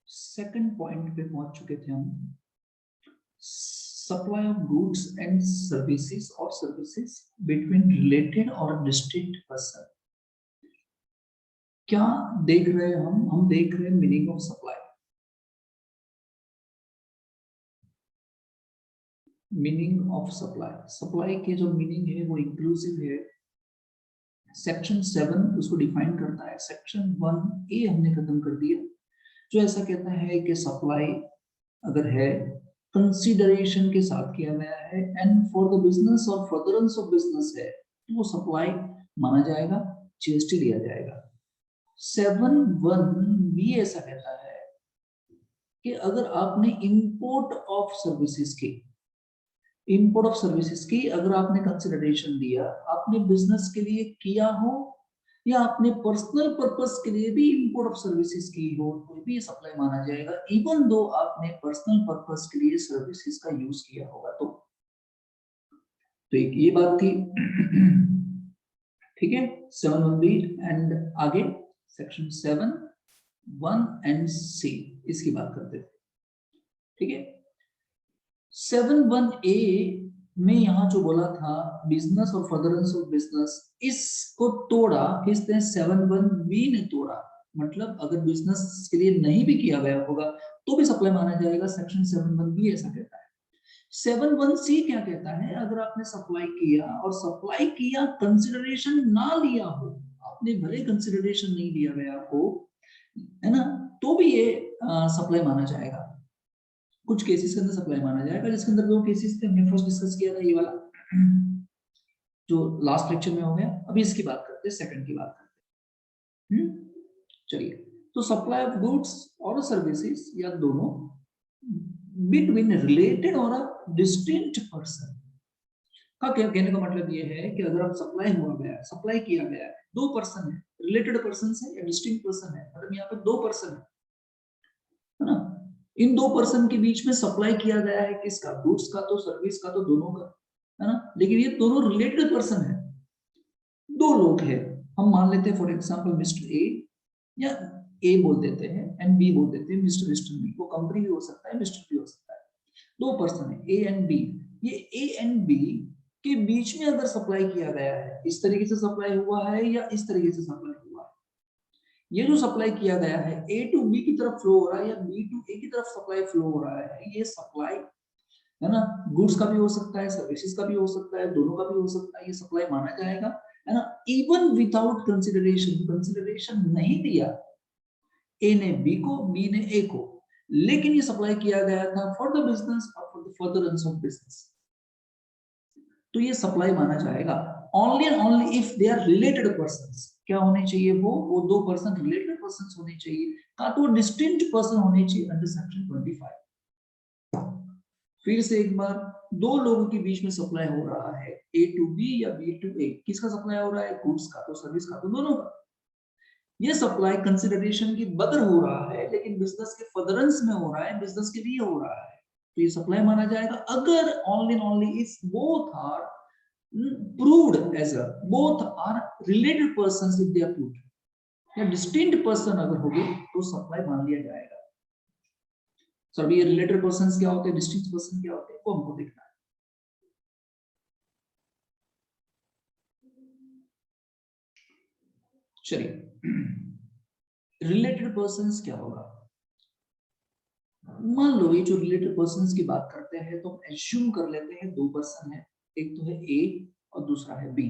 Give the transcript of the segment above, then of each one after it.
Second point पे पहुंच चुके थे हम, supply of goods and services और सर्विसेज बिटवीन रिलेटेड और डिस्टिंक्ट पर्सन। क्या देख रहे हैं हम देख रहे हैं meaning of supply. Meaning of supply, supply के जो मीनिंग है वो इंक्लूसिव है। सेक्शन 7 उसको डिफाइन करता है। सेक्शन 1A हमने खत्म कर दिया, जो ऐसा कहता है कि सप्लाई अगर है कंसीडरेशन के साथ किया गया है एंड फॉर द बिजनेस और फर्दरेंस ऑफ बिजनेस है, तो वो सप्लाई माना जाएगा, जीएसटी दिया जाएगा। 7(1) ऐसा कहता है कि अगर आपने इंपोर्ट ऑफ सर्विसेज की, इंपोर्ट ऑफ सर्विसेज की अगर आपने कंसिडरेशन दिया, आपने बिजनेस के लिए किया हो या आपने पर्सनल पर्पस के लिए भी इंपोर्ट ऑफ सर्विसेज की हो, तो भी सप्लाई माना जाएगा, इवन दो आपने पर्सनल पर्पस के लिए सर्विसेज का यूज किया होगा। तो एक ये बात थी। ठीक है, 7(1)(b) एंड आगे सेक्शन 7(1)(c) इसकी बात करते थे। ठीक है, 7(1)(a) में यहाँ जो बोला था बिजनेस और फर्दरेंस ऑफ बिजनेस, इसको तोड़ा किसने? 7(1)(b) ने तोड़ा। मतलब अगर बिजनेस के लिए नहीं भी किया गया होगा तो भी सप्लाई माना जाएगा, सेक्शन 7(1)(b) ऐसा कहता है। 7(1)(c) क्या कहता है? अगर आपने सप्लाई किया और सप्लाई किया कंसिडरेशन ना लिया हो, आपने भले कंसिडरेशन नहीं लिया गया हो, है ना, तो भी ये सप्लाई माना जाएगा। कुछ केसेस के अंदर सप्लाई माना जाएगा, जिसके अंदर दो केसेस थे, हमने फर्स्ट डिस्कस किया था ये वाला जो लास्ट लेक्चर में हो गया। अभी इसकी बात करते हैं, सेकंड की बात करते हैं। चलिए, तो सप्लाई ऑफ गुड्स और सर्विसेज या दोनों बिटवीन रिलेटेड और अ डिस्टिंक्ट पर्सन का क्या कहने का मतलब ये है कि अगर आप सप्लाई हुआ गया, सप्लाई किया गया है, दो पर्सन है, रिलेटेड पर्सन है या डिस्टिंक्ट पर्सन है, मतलब यहाँ पे दो पर्सन है ना, इन दो पर्सन के बीच में सप्लाई किया गया है, किसका? गुड्स का तो सर्विस का तो दोनों का, है ना, लेकिन ये दोनों रिलेटेड पर्सन है, दो लोग हैं। हम मान लेते हैं फॉर एग्जांपल मिस्टर ए, या ए बोल देते हैं एंड बी बोल देते हैं, मिस्टर बी, वो कंपनी भी हो सकता है, मिस्टर भी हो सकता है। दो पर्सन है ए एंड बी, ये ए एंड बी के बीच में अगर सप्लाई किया गया है, इस तरीके से सप्लाई हुआ है या इस तरीके से सप्लाई हुआ है, ये जो सप्लाई किया गया है ए टू बी की तरफ फ्लो हो रहा है या बी टू ए की तरफ सप्लाई फ्लो हो रहा है, ये सप्लाई है ना, गुड्स का भी हो सकता है, सर्विसेज का भी हो सकता है, दोनों का भी हो सकता है, ये सप्लाई माना जाएगा, है ना, इवन विदाउट कंसिडरेशन, कंसिडरेशन नहीं दिया ए ने बी को, बी ने ए को, लेकिन ये सप्लाई किया गया था फॉर द बिजनेस और for the furtherance of business, तो ये सप्लाई माना जाएगा। Only and only if they are related persons. क्या होने चाहिए? वो दो पर्सन रिलेटेड पर्संस होने चाहिए, का तो डिस्टिंक्ट पर्सन होने चाहिए अंडर सेक्शन 25। फिर से एक बार, दो लोगों के बीच में सप्लाई हो रहा है, ए टू बी या बी टू ए, किसका सप्लाई हो रहा है? गुड्स का तो सर्विस का तो दोनों का। ये सप्लाई कंसिडरेशन की बदल हो रहा है, लेकिन बिजनेस के फर्दरेंस में हो रहा है, बिजनेस के लिए हो रहा है, तो ये सप्लाई माना जाएगा अगर only if both are proved as a both are related persons if they are proved, या distinct person अगर हो गए तो सप्लाई मान लिया जाएगा। सर ये रिलेटेड पर्संस क्या होते हैं, डिस्टिंक्ट पर्सन क्या होते हैं, वो हमको देखना है। चलिए, रिलेटेड पर्संस क्या होगा? मान लो ये जो रिलेटेड पर्संस की बात करते हैं तो हम एज्यूम कर लेते हैं दो पर्सन है, एक तो है ए और दूसरा है बी।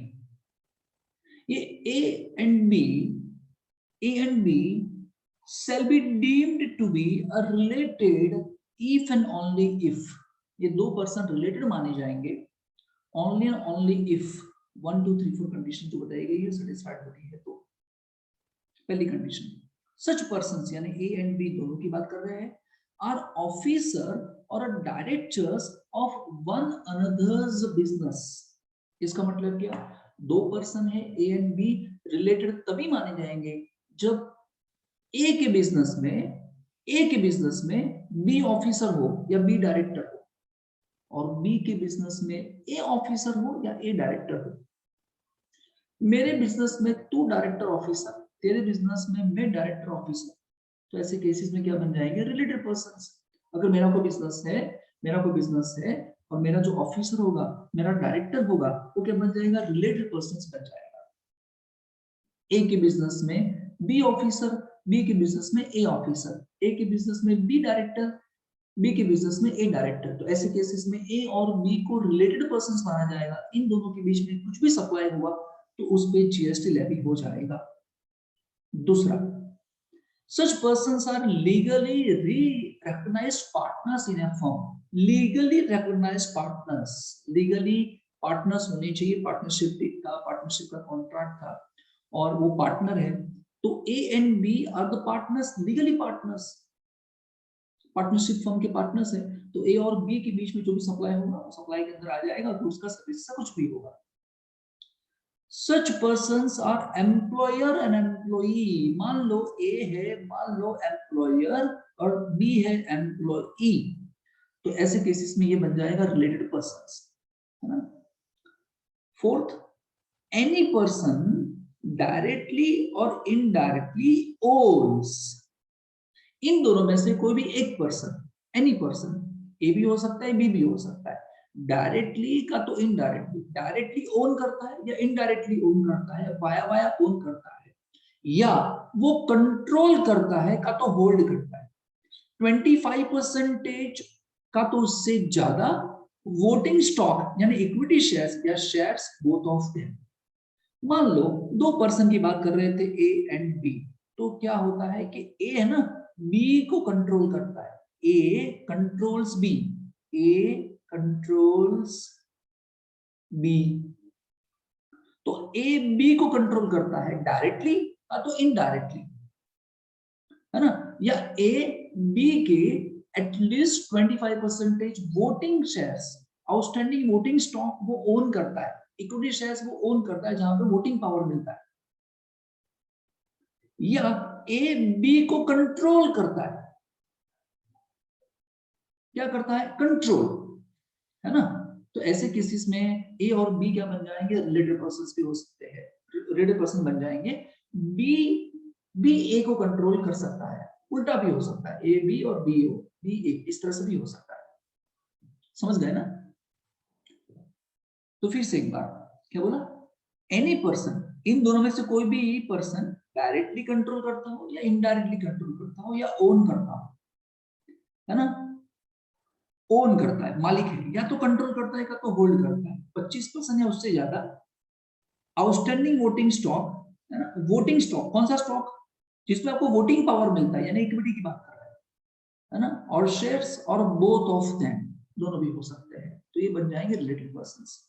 ये A and B shall be deemed to be a related if and only if, ये दो पर्सन रिलेटेड माने जाएंगे only and only if 1 2 3 4 condition जो बताई गई है सेटिस्फाइड होती है। तो पहली कंडीशन, सच पर्संस यानी ए एंड बी दोनों की बात कर रहे हैं, आर ऑफिसर और directors of one another's business. इसका मतलब क्या? दो पर्सन है ए एंड बी, रिलेटेड तभी माने जाएंगे जब ए के बिजनेस में बी ऑफिसर हो या बी डायरेक्टर हो, और बी के बिजनेस में ए ऑफिसर हो या ए डायरेक्टर हो। मेरे बिजनेस में तू डायरेक्टर ऑफिसर, तेरे बिजनेस में मैं डायरेक्टर ऑफिसर, तो ऐसे केसेस में क्या बन जाएंगे, रिलेटेड पर्संस। अगर मेरा कोई बिजनेस है और मेरा जो ऑफिसर होगा, मेरा डायरेक्टर होगा, वो क्या बन जाएगा, रिलेटेड पर्संस बन जाएगा। ए के बिजनेस में बी ऑफिसर, बी के बिजनेस में ए ऑफिसर, ए के बिजनेस में बी डायरेक्टर, बी के बिजनेस में ए डायरेक्टर। तो ऐसे केसेस में ए और बी को रिलेटेड पर्संस माना जाएगा। इन दोनों के बीच में कुछ भी सप्लाई हुआ तो उस पे जीएसटी लेवी हो जाएगा। दूसरा, such persons are legally recognized partners in a firm. legally recognized partners, legally partners होने चाहिए, पार्टनरशिप का कॉन्ट्रैक्ट था और वो पार्टनर है, तो A and B are the partners, legally partners, partnership firm के पार्टनर्स है। तो ए और बी के बीच में जो भी सप्लाई होगा वो सप्लाई के अंदर आ जाएगा, तो उसका सर्विस से कुछ भी होगा। Such persons are employer and employee. मान लो A है, मान लो employer और B है employee, तो ऐसे केसेस में ये बन जाएगा रिलेटेड पर्संस, है ना। फोर्थ, एनी पर्सन डायरेक्टली और इनडायरेक्टली ओन्स। इन दोनों में से कोई भी एक पर्सन, एनी पर्सन, ए भी हो सकता है, बी भी हो सकता है, डायरेक्टली का तो इनडायरेक्टली, डायरेक्टली ओन करता है या इनडायरेक्टली ओन करता है, वाया वाया ओन करता है, या वो कंट्रोल करता है का तो होल्ड करता है। 25% का तो उससे ज्यादा वोटिंग स्टॉक यानी इक्विटी शेयर्स या शेयर्स बोथ ऑफ देम। मान लो दो पर्सन की बात कर रहे थे ए एंड बी, तो क्या होता है कि ए है ना बी को कंट्रोल करता है, ए कंट्रोल्स बी, ए कंट्रोल्स बी, तो ए बी को कंट्रोल करता है डायरेक्टली या तो इनडायरेक्टली, है ना, या ए बी के at least 25% voting shares, outstanding voting stock वो ओन करता है, इक्विटी शेयर्स वो ओन करता है जहां पे वोटिंग पावर मिलता है, या ए बी को कंट्रोल करता है, क्या करता है, कंट्रोल, है ना। तो ऐसे केसेस में ए और बी क्या बन जाएंगे, रिलेटेड पर्संस भी हो सकते हैं, रिलेटेड पर्सन बन जाएंगे। बी बी ए को कंट्रोल कर सकता है, उल्टा भी हो सकता है, ए बी और बी ओ बी ए, इस तरह से भी हो सकता है। समझ गए ना। तो फिर से एक बार क्या बोला, एनी पर्सन, इन दोनों में से कोई भी पर्सन डायरेक्टली कंट्रोल करता हो या इनडायरेक्टली कंट्रोल करता हो या ओन करता हो, है ना, ओन करता है, मालिक है, या तो कंट्रोल करता है या तो होल्ड करता है, 25% या उससे ज्यादा आउटस्टैंडिंग वोटिंग स्टॉक, है ना, वोटिंग स्टॉक कौन सा स्टॉक, जिसमें आपको वोटिंग पावर मिलता है यानी इक्विटी की बात कर रहा है ना, और शेयर्स और बोथ ऑफ देम, दोनों भी हो सकते हैं, तो ये बन जाएंगे रिलेटेड पर्संस।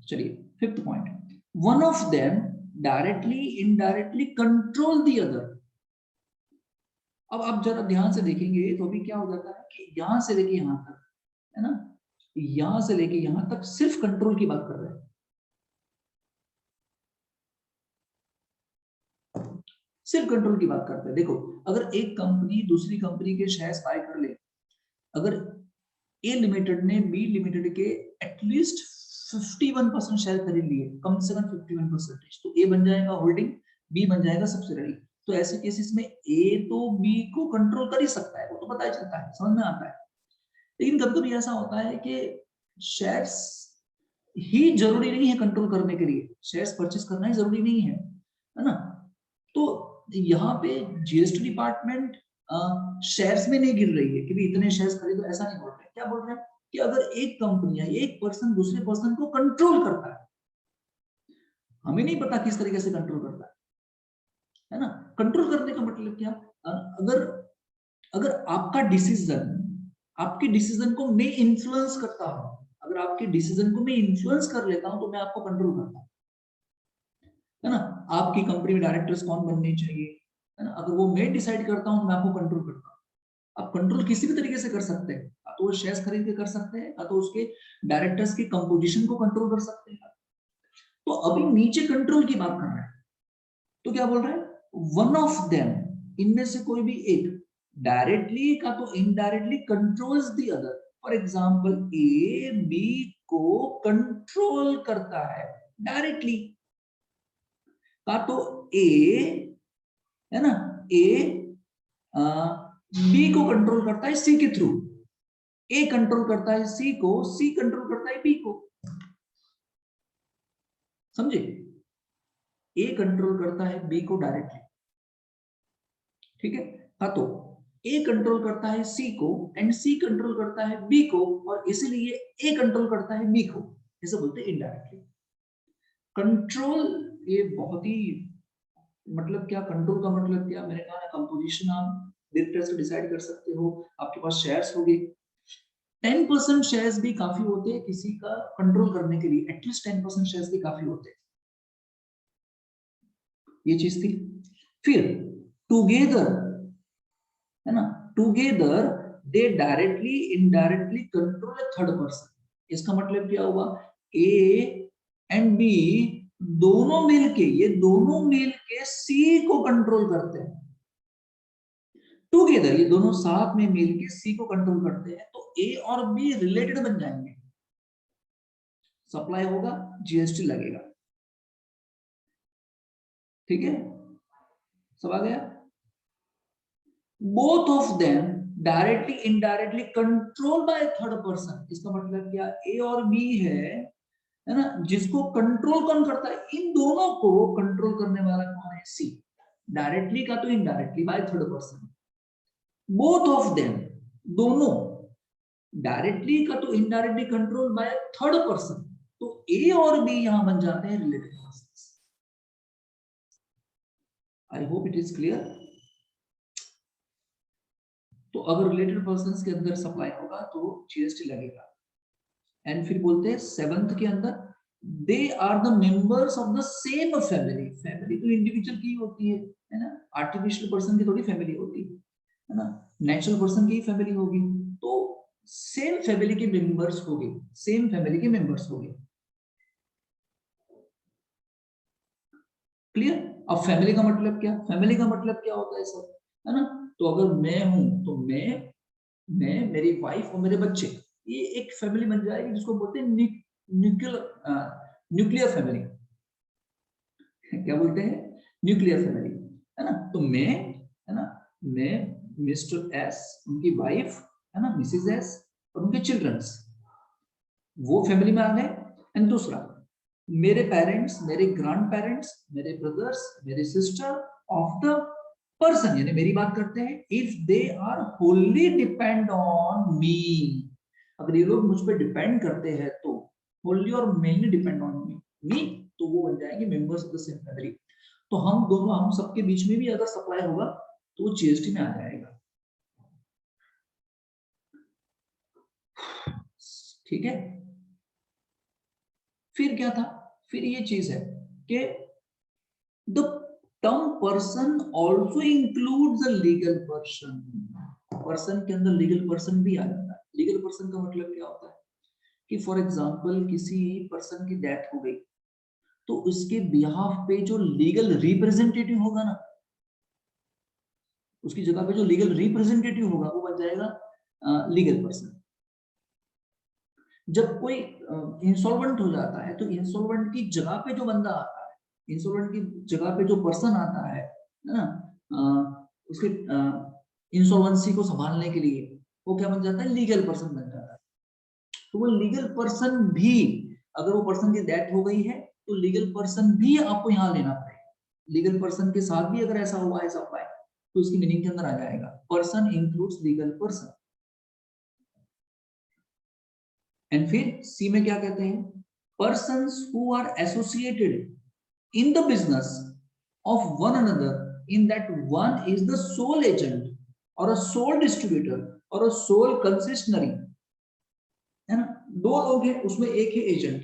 चलिए fifth point, one of them directly indirectly control the other. अब आप जरा ध्यान से देखेंगे तो अभी क्या हो जाता है कि यहां से लेके यहां तक, है ना, यहां से लेके यहां तक सिर्फ कंट्रोल की बात कर रहे हैं, सिर्फ कंट्रोल की बात करते हैं। देखो अगर एक कंपनी दूसरी कंपनी के शेयर्स बाय कर ले, अगर ए लिमिटेड ने बी लिमिटेड के एटलीस्ट 51% शेयर खरीद लिए, कम से कम 51%, तो ए बन जाएगा होल्डिंग, बी बन जाएगा सब्सिडरी। तो ऐसे केसेस में ए तो बी को कंट्रोल कर ही सकता है, वो तो पता ही चलता है, समझ में आता है। लेकिन कभी कभी ऐसा होता है कि शेयर्स ही जरूरी नहीं है कंट्रोल करने के लिए, शेयर्स परचेस करना ही जरूरी नहीं है ना। तो यहाँ पे जीएसटी डिपार्टमेंट शेयर्स में नहीं गिर रही है कि भी इतने शेयर्स खरीदो, ऐसा नहीं बोल रहे, क्या बोल रहे हैं कि अगर एक कंपनी है, एक पर्सन दूसरे पर्सन को कंट्रोल करता है, हमें नहीं पता किस तरीके से कंट्रोल करता है ना। कंट्रोल करने का मतलब क्या, अगर अगर आपका डिसीजन, आपके डिसीजन को मैं इन्फ्लुएंस करता हूं, अगर आपके डिसीजन को मैं इन्फ्लुएंस कर लेता हूं तो मैं आपको कंट्रोल करता हूं, है ना। आपकी कंपनी में डायरेक्टर्स कौन बनने चाहिए, है ना, अगर वो मैं डिसाइड करता हूं तो मैं आपको कंट्रोल करता हूं। आप कंट्रोल किसी भी तरीके से कर सकते हैं, तो वो शेयर्स खरीद के कर सकते हैं, तो उसके डायरेक्टर्स की कंपोजिशन को कंट्रोल कर सकते हैं। तो अभी नीचे कंट्रोल की बात कर रहे हैं, तो क्या बोल रहे हैं, वन ऑफ देम, इनमें से कोई भी एक डायरेक्टली का तो indirectly controls the other. For example A B को कंट्रोल करता है डायरेक्टली, का तो ए, है ना, ए बी को कंट्रोल करता है सी के थ्रू, ए कंट्रोल करता है सी को, सी कंट्रोल करता है बी को, समझे? ए कंट्रोल करता है बी को डायरेक्टली, ठीक है? हाँ, तो ए कंट्रोल करता है सी को एंड सी कंट्रोल करता है बी को, और इसीलिए ए कंट्रोल करता है बी को, इसे बोलते हैं इनडायरेक्टली कंट्रोल। ये बहुत ही मतलब क्या, कंट्रोल का मतलब क्या, मैंने कहा ना, कंपोजिशन आप डायरेक्टर से डिसाइड कर सकते हो, आपके पास शेयर्स होंगे, 10% शेयर्स भी काफी होते हैं किसी का कंट्रोल करने के लिए, एटलीस्ट 10% शेयर्स भी काफी होते हैं, ये चीज थी। फिर टुगेदर, है ना, together they directly indirectly control A third person. इसका मतलब क्या हुआ, ए एंड बी दोनों मिलके, ये दोनों मिलके सी को कंट्रोल करते हैं, टुगेदर ये दोनों साथ में मिलके सी को कंट्रोल करते हैं, तो ए और बी रिलेटेड बन जाएंगे, सप्लाई होगा, जीएसटी लगेगा, ठीक है, सब आ गया। Both of them directly indirectly control by third person, इसका मतलब क्या, ए और बी है ना, जिसको कंट्रोल कौन करता है, इन दोनों को कंट्रोल करने वाला कौन है, सी, डायरेक्टली का तो indirectly by third person. Both of them दोनों, डायरेक्टली का तो indirectly control by third person, तो ए और बी यहां बन जाते हैं related person. I hope it is clear. तो अगर रिलेटेड पर्सन के अंदर सप्लाई होगा तो जीएसटी लगेगा। एंड फिर बोलते हैं सेवंथ के अंदर, they are the members of the same family. Family तो इंडिविजुअल की होती है ना, आर्टिफिशियल पर्सन की थोड़ी फैमिली होती है ना, नेचुरल पर्सन की फैमिली होगी, तो सेम फैमिली के मेंबर्स होंगे, सेम फैमिली के मेंबर्स होंगे, क्लियर। अब फैमिली का मतलब क्या, फैमिली का मतलब क्या होता है सर, है ना, तो अगर मैं हूं तो मैं मेरी वाइफ और मेरे बच्चे, ये एक फैमिली बन जाएगी जिसको बोलते हैं न्यूक्लियर फैमिली। क्या बोलते हैं, न्यूक्लियर फैमिली, है ना। तो मैं, है ना, मैं, मिस्टर एस, उनकी वाइफ, है ना, मिसेस एस, और उनके चिल्ड्रंस, वो फैमिली में आ गए। एंड दूसरा, मेरे पेरेंट्स, मेरे ग्रैंड पेरेंट्स, मेरे ब्रदर्स, मेरे सिस्टर ऑफ द पर्सन, यानी मेरी बात करते हैं, if they are wholly depend on me, अगर ये लोग मुझ पर डिपेंड करते हैं तो, होली और मेनली डिपेंड ऑन मी, तो वो बन जाएंगे members of the same family. तो हम दोनों, हम सबके बीच में भी अगर सप्लाई होगा तो जीएसटी में आ जाएगा, ठीक है। फिर क्या था, फिर ये चीज है कि the term person also includes the legal person, person के अंदर लीगल पर्सन भी आ जाता है। लीगल पर्सन का मतलब क्या होता है कि फॉर एग्जांपल किसी पर्सन की डेथ हो गई, तो उसके बिहाफ पे जो लीगल रिप्रेजेंटेटिव होगा ना, उसकी जगह पे जो लीगल रिप्रेजेंटेटिव होगा वो बन जाएगा लीगल पर्सन। जब कोई इंसॉल्वेंट हो जाता है तो इंसॉल्वेंट की जगह पे जो बंदा आता है, इंसॉल्वेंट की जगह पे जो पर्सन आता है ना, उसके इंसॉल्वेंसी को संभालने के लिए, वो क्या बन जाता है, लीगल पर्सन बन जाता है। तो वो लीगल पर्सन भी, अगर वो पर्सन की डेथ हो गई है तो लीगल पर्सन भी आपको यहाँ लेना पड़ेगा, लीगल पर्सन के साथ भी अगर ऐसा हुआ है सप्लाई, तो उसकी मीनिंग के अंदर आ जाएगा, person includes legal person. And फिर सी में क्या कहते हैं, persons who are associated in the business of one another in that one is the sole agent or a sole distributor or a sole concessionary, है ना, दो लोग हैं उसमें एक है एजेंट,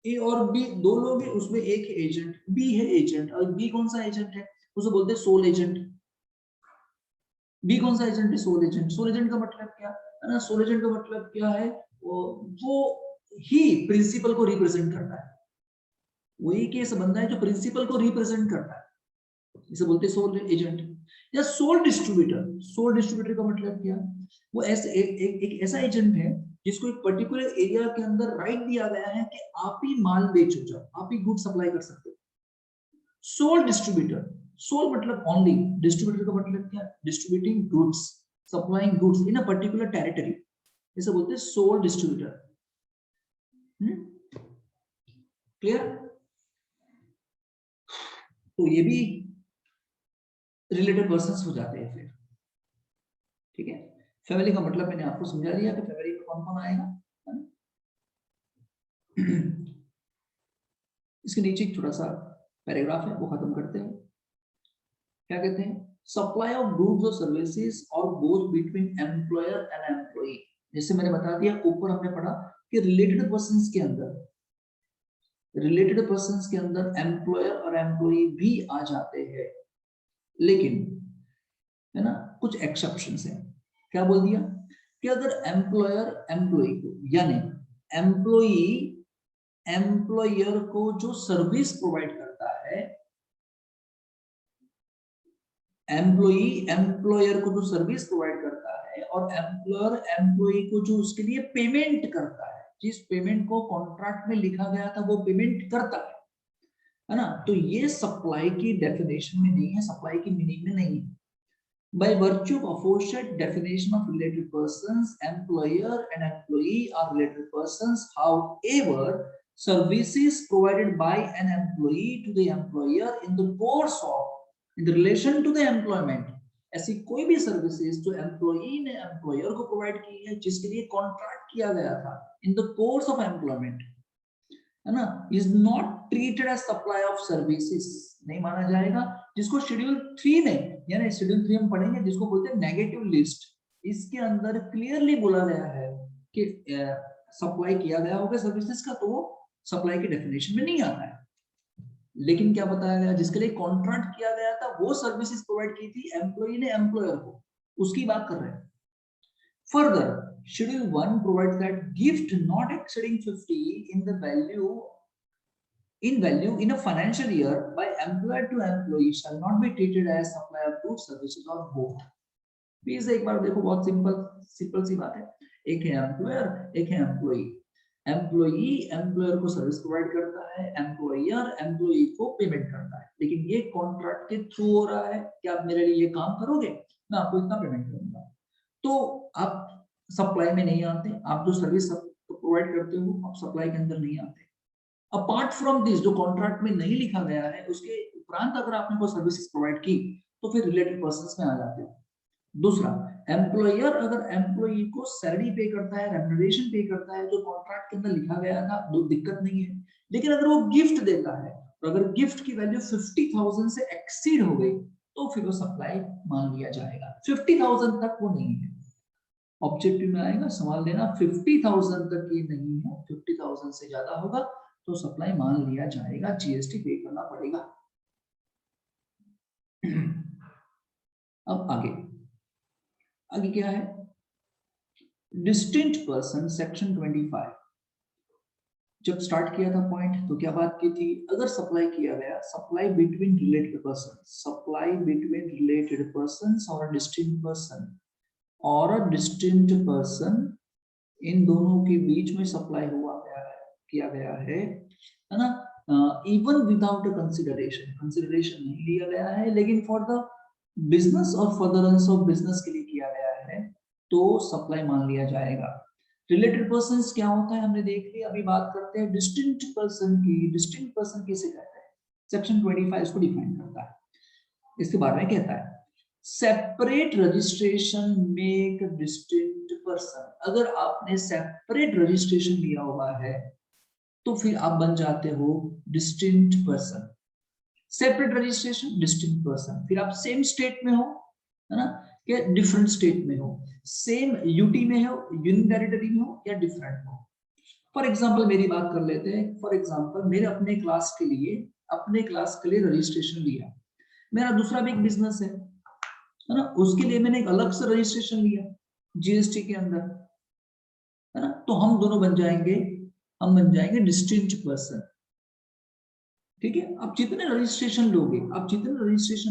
ए और बी दो लोग हैं उसमें एक है एजेंट, बी है एजेंट, और बी कौन सा एजेंट है, उसे बोलते हैं सोल एजेंट। बी कौन सा एजेंट है, सोल एजेंट। सोल एजेंट का मतलब क्या है ना, सोल एजेंट का मतलब क्या है, वो ही प्रिंसिपल को रिप्रेजेंट करता है, वही केस बंदा है जो प्रिंसिपल को रिप्रेजेंट करता है, इसे बोलते हैं सोल एजेंट या सोल डिस्ट्रीब्यूटर। सोल डिस्ट्रीब्यूटर का मतलब क्या, वो ऐसे एक ऐसा एजेंट है जिसको एक पर्टिकुलर एरिया के अंदर राइट दिया गया है कि आप ही माल बेचो, जाओ आप ही गुड सप्लाई कर सकते हो। सोल डिस्ट्रीब्यूटर, सोल मतलब ओनली, डिस्ट्रीब्यूटर का मतलब क्या, distributing goods, supplying goods in a particular territory, इसे बोलते हैं सोल डिस्ट्रीब्यूटर। क्लियर? तो ये भी रिलेटेड पर्संस हो जाते हैं फिर। ठीक है, फैमिली का मतलब मैंने आपको समझा दिया कि फैमिली में कौन कौन आएगा, है ना? इसके नीचे एक छोटा सा पैराग्राफ है, वो खत्म करते हैं। क्या कहते हैं, सप्लाई ऑफ गुड्स और सर्विसेज और both between employer and employee. जैसे मैंने बता दिया, ऊपर हमने पढ़ा कि रिलेटेड पर्संस के अंदर एम्प्लॉयर और एम्प्लॉई भी आ जाते हैं, लेकिन है ना कुछ एक्सेप्शंस हैं। क्या बोल दिया कि अगर एम्प्लॉयर एम्प्लॉई को, यानी एम्प्लॉई एम्प्लॉयर को जो सर्विस प्रोवाइड करता है, एम्प्लॉई एम्प्लॉयर को जो सर्विस प्रोवाइड करता है और एम्प्लॉयर एम्प्लॉई को जो उसके लिए पेमेंट करता है, जिस पेमेंट को कॉन्ट्रैक्ट में लिखा गया था वो पेमेंट करता है ना, तो ये सप्लाई की डेफिनेशन में नहीं है, सप्लाई की मीनिंग में नहीं है। By virtue of aforesaid definition of related persons, employer and employee are related persons. However, services provided by an employee to the employer in the course of, in the relation to the employment, ऐसी कोई भी services जो employee ने employer को provide की है, जिसके लिए कॉन्ट्रैक्ट किया गया था, in the course of employment, है ना, is not treated as supply of services, नहीं माना जाएगा। जिसको शेड्यूल 3 में, यानी शेड्यूल 3 हम पढ़ेंगे, जिसको बोलते हैं नेगेटिव लिस्ट, इसके अंदर क्लियरली बोला गया है कि सप्लाई किया गया होगा सर्विसेज का, तो वो सप्लाई की डेफिनेशन में नहीं आता है। लेकिन क्या बताया गया, जिसके लिए कॉन्ट्रैक्ट किया गया था वो सर्विसेज प्रोवाइड की थी एम्प्लॉई ने एम्प्लॉयर को, उसकी बात कर रहे हैं। Further, Schedule 1 provides that gift not exceeding 50 in the value in a financial year by employer to employee shall not be treated as supply of goods, services or both. Please एक बार देखो, बहुत simple सी बात है। एक है employer, एक है employee. Employee employer को सर्विस प्रोवाइड करता है, एम्प्लॉयर एम्प्लॉई को पेमेंट करता है, लेकिन ये कॉन्ट्रैक्ट के थ्रू हो रहा है कि आप मेरे लिए ये काम करोगे, मैं आपको इतना पेमेंट करूंगा। तो आप सप्लाई में नहीं आते, आप जो सर्विस प्रोवाइड करते हो आप सप्लाई के अंदर नहीं आते। अपार्ट फ्रॉम दिस, जो कॉन्ट्रैक्ट में नहीं लिखा गया है, उसके उपरांत अगर आपने कोई सर्विसेज प्रोवाइड की तो फिर रिलेटेड पर्संस में आ जाते हो। दूसरा, एम्प्लॉयर अगर एम्प्लॉई को सैलरी पे करता है, रेम्यूनरेशन पे करता है, जो कॉन्ट्रैक्ट के अंदर लिखा गया था, तो दिक्कत नहीं है। लेकिन अगर वो गिफ्ट देता है, तो अगर गिफ्ट की वैल्यू 50,000 से एक्सीड हो गई तो फिर वो सप्लाई मान लिया जाएगा। 50,000 तक वो नहीं है, ऑब्जेक्टिव में आएगा, सवाल देना 50,000 तक ये नहीं है, 50,000 से ज्यादा होगा तो सप्लाई मान लिया जाएगा, जीएसटी पे करना पड़ेगा। अब आगे क्या है, डिस्टिंक्ट पर्सन, सेक्शन 25। जब स्टार्ट किया था पॉइंट तो क्या बात की थी, अगर सप्लाई किया गया, supply between related person, supply between related person और डिस्टिंक्ट पर्सन और अ डिस्टिंक्ट पर्सन, इन दोनों के बीच में सप्लाई किया गया है ना, इवन विदाउट कंसिडरेशन नहीं लिया गया है, लेकिन फॉर द बिजनेस और फर्दरेंस ऑफ बिजनेस के लिए किया गया है, तो सप्लाई मान लिया जाएगा। रिलेटेड पर्संस क्या होता है हमने देख लिया, अभी बात करते हैं डिस्टिंक्ट पर्सन की। डिस्टिंक्ट पर्सन किसे कहते हैं, सेक्शन 25 इसको डिफाइन करता है, इसके बारे में कहता है, separate registration make distinct person. अगर आपने सेपरेट रजिस्ट्रेशन लिया हुआ है तो फिर आप बन जाते हो distinct person. Separate registration, distinct person. फिर आप सेम स्टेट में हो, है ना, या डिफरेंट स्टेट में हो, सेम यूटी में हो, यूनियन टेरिटरी में हो या डिफरेंट हो। फॉर एग्जांपल मेरी बात कर लेते हैं, फॉर एग्जांपल मेरे अपने क्लास के लिए रजिस्ट्रेशन लिया, मेरा दूसरा भी एक बिजनेस है ना, उसके लिए मैंने एक अलग से रजिस्ट्रेशन लिया जीएसटी के अंदर, है ना, तो हम दोनों बन जाएंगे डिस्टिंक्ट पर्सन। ठीक है, आप जितने रजिस्ट्रेशन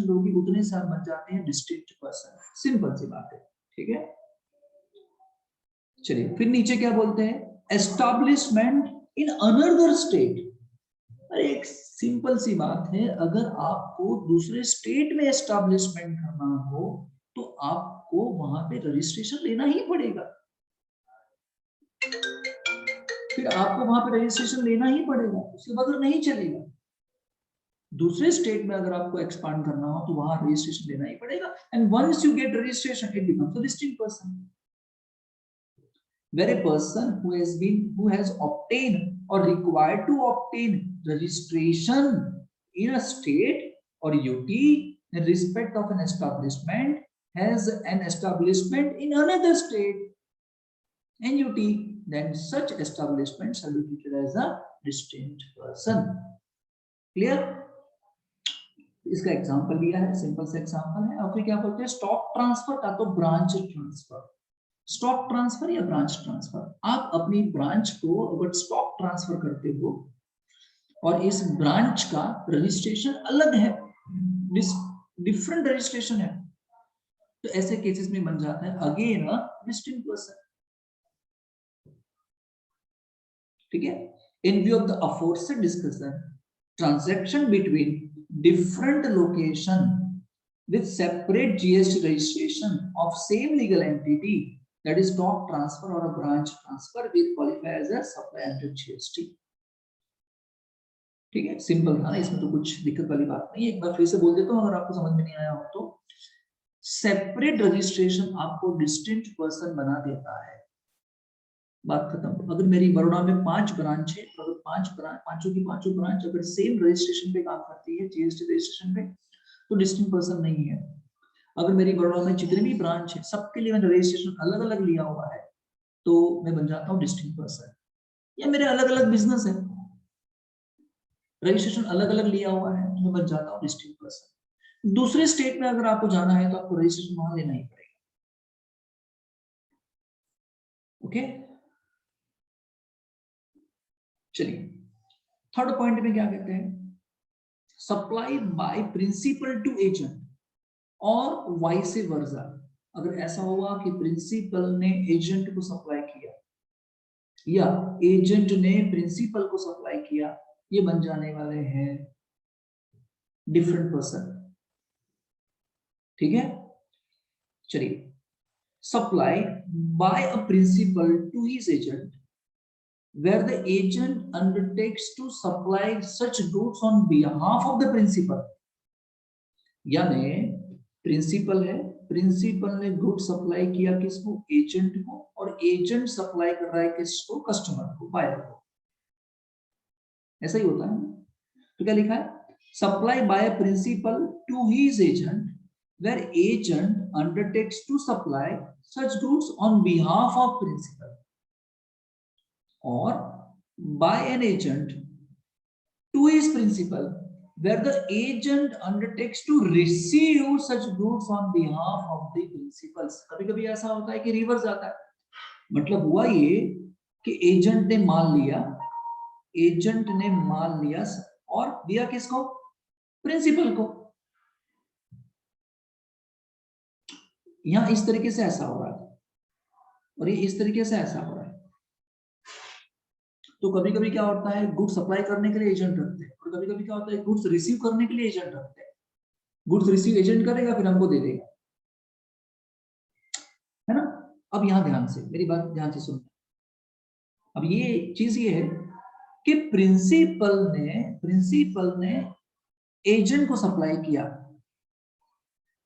लोगे उतने से आप बन जाते हैं डिस्टिंक्ट पर्सन। सिंपल सी बात है, ठीक है। चलिए फिर नीचे क्या बोलते हैं, एस्टैब्लिशमेंट इन अनदर स्टेट। अरे एक सिंपल सी बात है, अगर आपको दूसरे स्टेट में एस्टैब्लिशमेंट करना हो तो आपको वहां पे रजिस्ट्रेशन लेना ही पड़ेगा, फिर आपको वहां पे रजिस्ट्रेशन लेना ही पड़ेगा, उसके बगैर नहीं चलेगा। दूसरे स्टेट में अगर आपको एक्सपांड करना हो तो वहां रजिस्ट्रेशन लेना ही पड़ेगा, and once you get registration it becomes a distinct person, where a person who has obtained or required to obtain registration in a state or UT in respect of an establishment has an establishment in another state and UT, then such establishment shall be treated as a distinct person. Clear? इसका example दिया है, simple सा example है। और फिर क्या बोलते हैं, स्टॉक ट्रांसफर का तो ब्रांच ट्रांसफर, स्टॉक ट्रांसफर या ब्रांच ट्रांसफर। आप अपनी ब्रांच को अगर स्टॉक ट्रांसफर करते हो और इस ब्रांच का रजिस्ट्रेशन अलग है, डिफरेंट रजिस्ट्रेशन है, तो ऐसे केसेस में बन जाता है अगेन अ डिस्टिंक्ट पर्सन। ठीक है, इन view of the aforesaid discussion, transaction between different location with separate GST registration of same legal entity, that is stock transfer or a branch transfer, will qualify as a supply under GST. ठीक है, simple था ना, इसमें तो कुछ दिक्कत वाली बात नहीं है। एक बार फिर से बोल देता हूँ अगर आपको समझ में नहीं आया हो तो, सेपरेट रजिस्ट्रेशन आपको डिस्टिंक्ट पर्सन बना देता है, बात खत्म। अगर मेरी बड़ौदा में 5 ब्रांच है, अगर पांचों की पांचों ब्रांच अगर सेम रजिस्ट्रेशन पे काम करती है, जीएसटी रजिस्ट्रेशन पे, तो डिस्टिंक्ट पर्सन नहीं है। अगर मेरी बड़ौदा में जितनी भी ब्रांच है सबके लिए मैंने रजिस्ट्रेशन अलग अलग लिया हुआ है तो मैं बन जाता हूँ डिस्टिंक्ट पर्सन। या मेरे अलग अलग बिजनेस है, रजिस्ट्रेशन अलग अलग लिया हुआ है तो मैं बन जाता हूँ डिस्टिंक्ट पर्सन। दूसरे स्टेट में अगर आपको जाना है तो आपको रजिस्ट्रेशन वहां लेना ही पड़ेगा। ओके, चलिए थर्ड पॉइंट में क्या कहते हैं, supply by principal to agent और वाइस वर्सा। अगर ऐसा हुआ कि प्रिंसिपल ने एजेंट को सप्लाई किया या एजेंट ने प्रिंसिपल को सप्लाई किया, ये बन जाने वाले हैं डिफरेंट पर्सन। ठीक है, चलिए, supply by a principal to his agent where the agent undertakes to supply such goods on behalf of the principal। यानी प्रिंसिपल है, प्रिंसिपल ने गुड सप्लाई किया किसको, एजेंट को, और एजेंट सप्लाई कर रहा है किसको, कस्टमर को, बायर को। ऐसा ही होता है ना। तो क्या लिखा है, supply by principal to his agent where agent undertakes to supply such goods on behalf of principal, or by an agent to his principal where the agent undertakes to receive such goods on behalf of the principals। कभी-कभी ऐसा होता है कि reverse आता है, मतलब हुआ ये कि एजेंट ने माल लिया, एजेंट ने माल लिया और दिया किसको, प्रिंसिपल को। यहां इस तरीके से ऐसा हो रहा है और ये इस तरीके से ऐसा हो रहा है। तो कभी कभी क्या होता है, गुड्स सप्लाई करने के लिए एजेंट रखते हैं, और कभी कभी क्या होता है, गुड्स रिसीव करने के लिए एजेंट रखते हैं। गुड्स रिसीव एजेंट करेगा, फिर हमको दे देगा, है ना। अब यहाँ ध्यान से मेरी बात ध्यान से सुनना। अब ये चीज ये है कि प्रिंसिपल ने एजेंट को सप्लाई किया।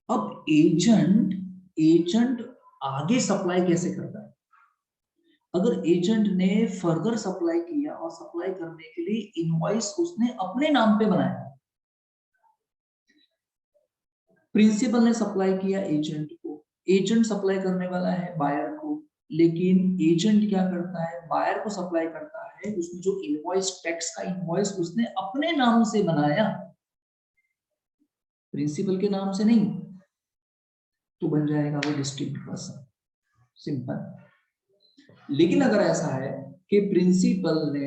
अब एजेंट आगे सप्लाई कैसे करता है, अगर एजेंट ने फर्दर सप्लाई किया और सप्लाई करने के लिए इनवॉइस उसने अपने नाम पे बनाया, प्रिंसिपल ने सप्लाई किया एजेंट को, एजेंट सप्लाई करने वाला है बायर को, लेकिन एजेंट क्या करता है, बायर को सप्लाई करता है, उसमें जो इनवॉइस, टैक्स का इनवॉइस उसने अपने नाम से बनाया, प्रिंसिपल के नाम से नहीं, तो बन जाएगा वो डिस्टिंक्ट पर्सन, सिंपल। लेकिन अगर ऐसा है कि प्रिंसिपल ने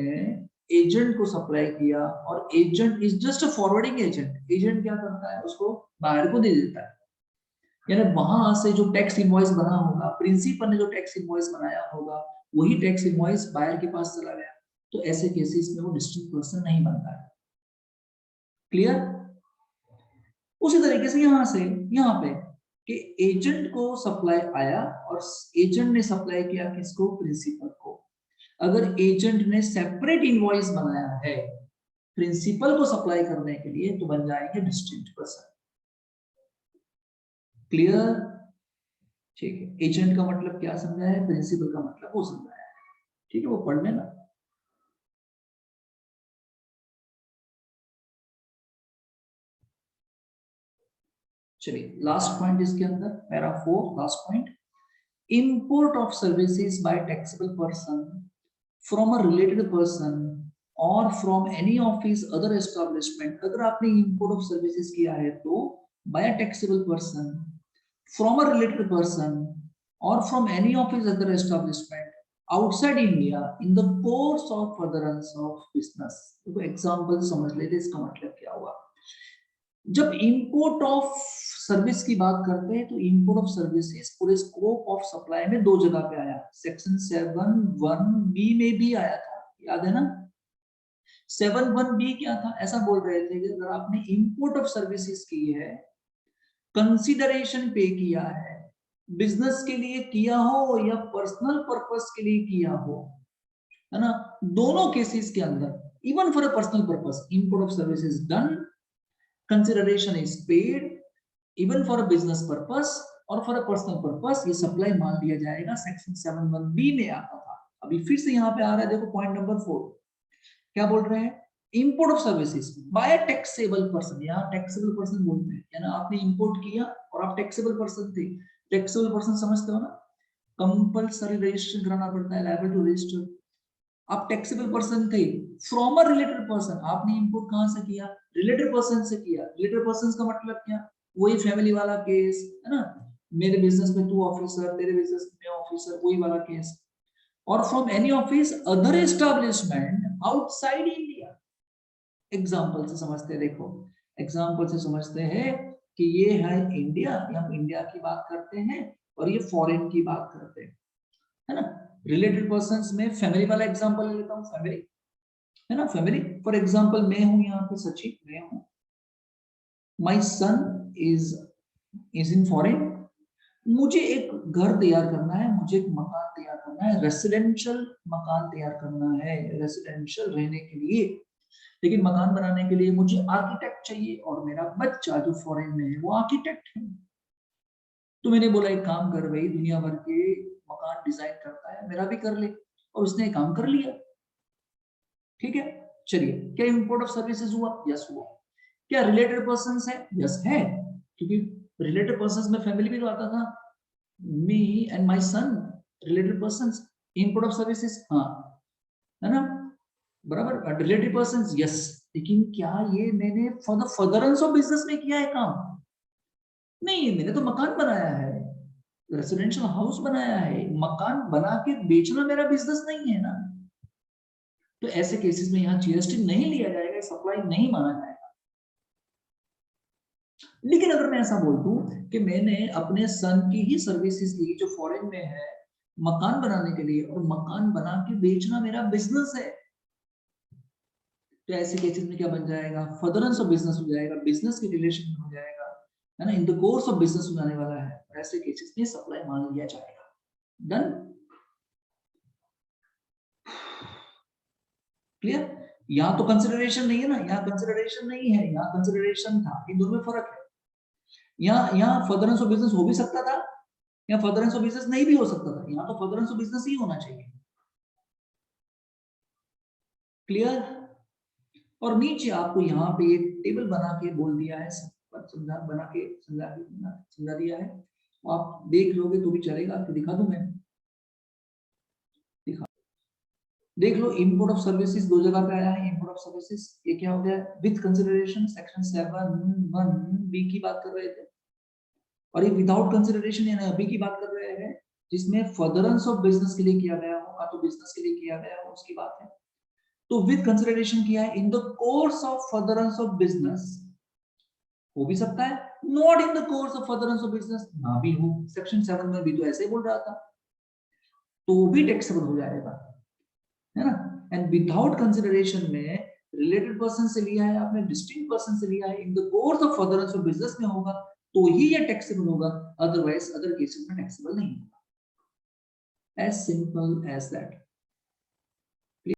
एजेंट को सप्लाई किया और agent is just a forwarding agent, agent क्या करता है, उसको बायर को दे देता है, यानी वहां से जो टैक्स इनवॉइस बना होगा, प्रिंसिपल ने जो टैक्स इनवॉइस बनाया होगा वही टैक्स इनवॉइस बायर के पास चला गया, तो ऐसे केसेस में वो डिस्टिंक्ट पर्सन नहीं बनता है। क्लियर? उसी तरीके से यहां से यहां पे कि एजेंट को सप्लाई आया और एजेंट ने सप्लाई किया किसको? प्रिंसिपल को। अगर एजेंट ने सेपरेट इनवॉइस बनाया है प्रिंसिपल को सप्लाई करने के लिए तो बन जाएंगे डिस्टिंक्ट पर्सन। क्लियर? ठीक है, एजेंट का मतलब क्या समझाया है, प्रिंसिपल का मतलब वो समझाया है। ठीक है, वो पढ़ लेना। चलिए लास्ट पॉइंट इसके अंदर, para 4 last point, import of services by taxable person from a related person or from any of his other establishment। अगर आपने import of services किया है तो by a taxable person from a related person or from any of his other establishment outside India in the course of furtherance of business। तो example समझ लेते इसका मतलब क्या हुआ। जब इंपोर्ट ऑफ सर्विस की बात करते हैं तो इंपोर्ट ऑफ सर्विसेज पूरे स्कोप ऑफ सप्लाई में दो जगह पे आया, सेक्शन 7(1)(b) में भी आया था, याद है ना? 7(1)(b) क्या था? ऐसा बोल रहे थे कि अगर आपने इंपोर्ट ऑफ सर्विसेज की है, कंसीडरेशन पे किया है, बिजनेस के लिए किया हो या पर्सनल पर्पस के लिए किया हो, है ना, दोनों केसेस के अंदर even for a personal purpose import of services done, consideration is paid even for a business purpose और for a personal purpose, ये सप्लाई मान लिया जाएगा। सेक्शन 7(1)(b) में आता था, अभी फिर से यहाँ पे आ रहा है, देखो पॉइंट नंबर 4 क्या बोल रहे हैं, import of services by taxable person. यहाँ टैक्सेबल पर्सन बोलते हैं, यानी आपने इंपोर्ट किया और आप टैक्सेबल पर्सन थे। टैक्सेबल पर्सन समझते हो ना, कंपल्सरी रजिस्ट्रेशन कराना पड़ता है, लायबल टू रजिस्टर। आप टैक्सेबल पर्सन थे फ्रॉम अ रिलेटेड पर्सन, आपने इंपोर्ट कहां से किया? रिलेटेड पर्सन से किया। रिलेटेड पर्सन का मतलब क्या? वही फैमिली वाला केस, है ना, मेरे बिजनेस में तू ऑफिसर, तेरे बिजनेस में ऑफिसर, वही वाला केस। और from any office other establishment outside India. Example से समझते हैं, देखो एग्जांपल से समझते हैं कि ये है इंडिया, हम इंडिया की बात करते हैं और ये फॉरेन की बात करते हैं, है ना। रिलेटेड पर्संस में फैमिली वाला एग्जांपल ले लेता हूं, फैमिली, है ना, फैमिली। फॉर एग्जांपल मैं हूं यहाँ पे सचिन, मैं हूं, my son is in foreign, मुझे एक घर तैयार करना है, मुझे एक मकान तैयार करना है, रेसिडेंशियल मकान तैयार करना है, रेसिडेंशियल रहने के लिए। लेकिन मकान बनाने के लिए मुझे आर्किटेक्ट चाहिए और मेरा बच्चा जो फॉरेन में है वो आर्किटेक्ट है। तो मैंने बोला एक काम कर भाई, दुनिया भर के मकान डिजाइन करता है, मेरा भी कर ले, और उसने काम कर लिया। ठीक है, चलिए, क्या इंपोर्ट ऑफ सर्विसेज हुआ? यस हुआ। क्या रिलेटेड पर्संस है? यस है, क्योंकि रिलेटेड पर्संस में फैमिली भी तो आता था, me and my son, related persons, import of services, हाँ, है ना, बराबर। रिलेटेड पर्संस यस, लेकिन क्या ये मैंने for the furtherance of business में किया है काम? नहीं, मैंने तो मकान बनाया है, रेसिडेंशियल हाउस बनाया है, मकान बना के बेचना मेरा बिजनेस नहीं है ना। तो ऐसे केसेस में यहाँ जीएसटी नहीं लिया जाएगा, सप्लाई नहीं माना जाएगा। लेकिन अगर मैं ऐसा बोल दूं कि मैंने अपने सन की ही सर्विसेज ली जो फॉरेन में है मकान बनाने के लिए, और मकान बना के बेचना मेरा बिजनेस है, तो ऐसे केसेस में क्या बन जाएगा? फर्दरेंस ऑफ बिजनेस हो जाएगा, बिजनेस के रिलेशन में हो जाएगा, है ना, इन द कोर्स ऑफ बिजनेस हो जाने वाला है। ऐसे केसेस में सप्लाई मान लिया जाएगा। डन? क्लियर? यहाँ तो कंसिडरेशन नहीं है ना, यहाँ कंसिडरेशन नहीं है, यहाँ कंसिडरेशन था, इन दोनों में फर्क है। यहाँ फर्दरेंस ऑफ बिजनेस हो भी सकता था, यहाँ फर्दरेंस ऑफ बिजनेस नहीं भी हो सकता था, यहाँ तो फर्दरेंस ऑफ बिजनेस ही होना चाहिए। क्लियर? और नीचे आपको यहाँ पे एक टेबल बना के बोल दिया है, समझा, बना के समझा दिया है, आप देख लोगे तो भी चलेगा, आपको दिखा दूं मैं, दिखा, देख लो। इंपोर्ट ऑफ सर्विसेज दो जगह पे आया है, इंपोर्ट ऑफ सर्विसेज, ये क्या हो गया? विद कंसिडरेशन, सेक्शन 7(1)(b) की बात कर रहे थे, और ये विदाउट कंसिडरेशन यानी अभी की बात कर रहे हैं, जिसमें फर्दरेंस ऑफ बिजनेस के लिए किया गया हो, का तो बिजनेस के लिए किया गया हो उसकी बात है। तो विद कंसिडरेशन किया है, in the course of furtherance of business हो भी सकता है, not in the course of furtherance of business ना भी हो। सेक्शन 7 में भी तो ऐसे ही बोल रहा था, तो भी टैक्सेबल हो जाएगा, है ना। एंड विदाउट कंसिडरेशन में रिलेटेड पर्सन से लिया है आपने, डिस्टिंक्ट पर्सन से लिया है, in the course of furtherance of business में होगा तो ही ये टैक्सेबल होगा, अदरवाइज अदर केसेस में टैक्सेबल नहीं होगा। As simple as that.